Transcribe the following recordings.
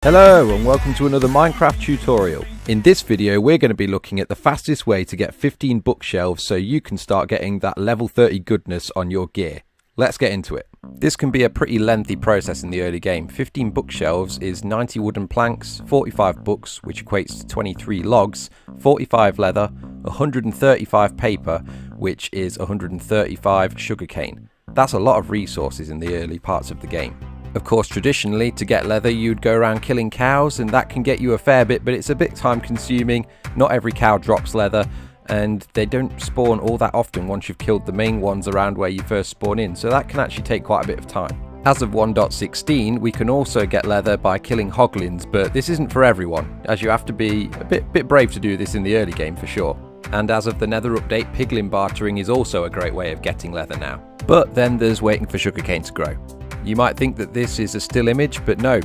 Hello and welcome to another Minecraft tutorial. In this video we're going to be looking at the fastest way to get 15 bookshelves so you can start getting that level 30 goodness on your gear. Let's get into it. This can be a pretty lengthy process in the early game. 15 bookshelves is 90 wooden planks, 45 books which equates to 23 logs, 45 leather, 135 paper which is 135 sugarcane. That's a lot of resources in the early parts of the game. Of course, traditionally, to get leather, you'd go around killing cows, and that can get you a fair bit, but it's a bit time consuming. Not every cow drops leather, and they don't spawn all that often once you've killed the main ones around where you first spawn in, so that can actually take quite a bit of time. As of 1.16, we can also get leather by killing hoglins, but this isn't for everyone, as you have to be a bit brave to do this in the early game for sure. And as of the nether update, piglin bartering is also a great way of getting leather now. But then there's waiting for sugarcane to grow. You might think that this is a still image, but no,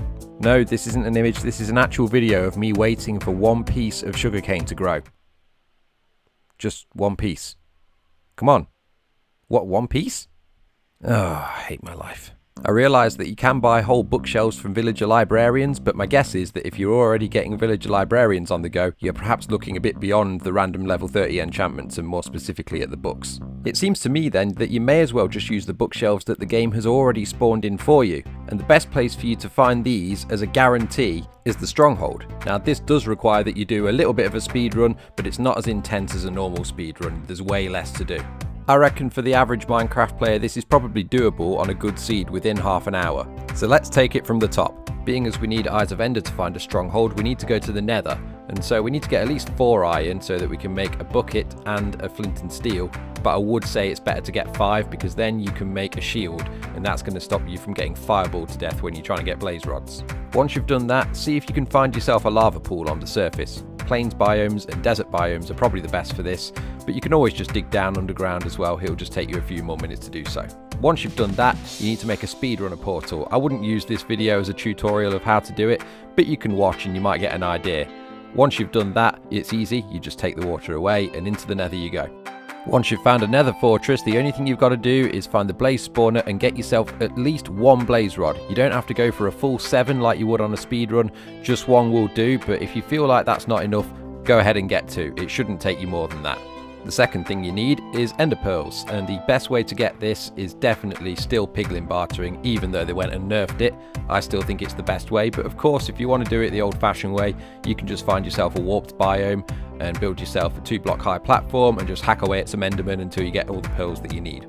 this isn't an image, this is an actual video of me waiting for one piece of sugarcane to grow. Just one piece. Come on. What, one piece? Oh, I hate my life. I realise that you can buy whole bookshelves from villager librarians, but my guess is that if you're already getting villager librarians on the go, you're perhaps looking a bit beyond the random level 30 enchantments and more specifically at the books. It seems to me then that you may as well just use the bookshelves that the game has already spawned in for you, and the best place for you to find these as a guarantee is the stronghold. Now this does require that you do a little bit of a speed run, but it's not as intense as a normal speed run, there's way less to do. I reckon for the average Minecraft player this is probably doable on a good seed within half an hour. So let's take it from the top. Being as we need Eyes of Ender to find a stronghold, we need to go to the nether, and so we need to get at least 4 iron so that we can make a bucket and a flint and steel, but I would say it's better to get 5 because then you can make a shield, and that's going to stop you from getting fireballed to death when you're trying to get blaze rods. Once you've done that, see if you can find yourself a lava pool on the surface. Plains biomes and desert biomes are probably the best for this, but you can always just dig down underground as well, it'll just take you a few more minutes to do so. Once you've done that, you need to make a speedrunner portal. I wouldn't use this video as a tutorial of how to do it, but you can watch and you might get an idea. Once you've done that, it's easy, you just take the water away and into the nether you go. Once you've found a nether fortress, the only thing you've got to do is find the blaze spawner and get yourself at least 1 blaze rod. You don't have to go for a full 7 like you would on a speedrun, just 1 will do, but if you feel like that's not enough, go ahead and get 2. It shouldn't take you more than that. The second thing you need is ender pearls, and the best way to get this is definitely still piglin bartering, even though they went and nerfed it. I still think it's the best way, but of course if you want to do it the old-fashioned way, you can just find yourself a warped biome and build yourself a 2-block high platform and just hack away at some endermen until you get all the pearls that you need.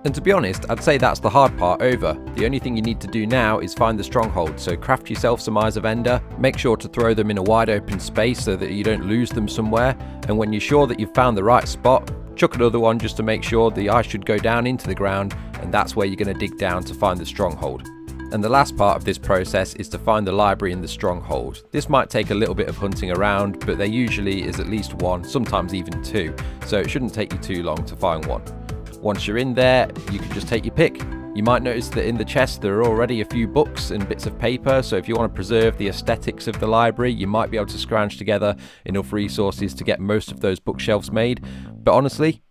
And to be honest, I'd say that's the hard part over. The only thing you need to do now is find the stronghold, so craft yourself some Eyes of Ender, make sure to throw them in a wide open space so that you don't lose them somewhere, and when you're sure that you've found the right spot, chuck another one just to make sure the ice should go down into the ground, and that's where you're going to dig down to find the stronghold. And the last part of this process is to find the library in the stronghold. This might take a little bit of hunting around, but there usually is at least 1, sometimes even 2, so it shouldn't take you too long to find one. Once you're in there, you can just take your pick. You might notice that in the chest there are already a few books and bits of paper, so if you want to preserve the aesthetics of the library, you might be able to scrounge together enough resources to get most of those bookshelves made. But honestly,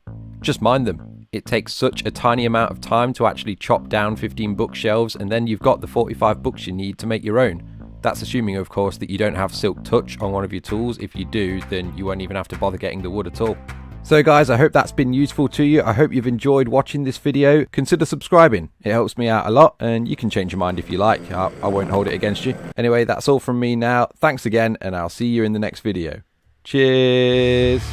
just mine them. It takes such a tiny amount of time to actually chop down 15 bookshelves, and then you've got the 45 books you need to make your own. That's assuming, of course, that you don't have Silk Touch on one of your tools. If you do, then you won't even have to bother getting the wood at all. So guys, I hope that's been useful to you. I hope you've enjoyed watching this video. Consider subscribing. It helps me out a lot, and you can change your mind if you like. I won't hold it against you. Anyway, that's all from me now. Thanks again, and I'll see you in the next video. Cheers!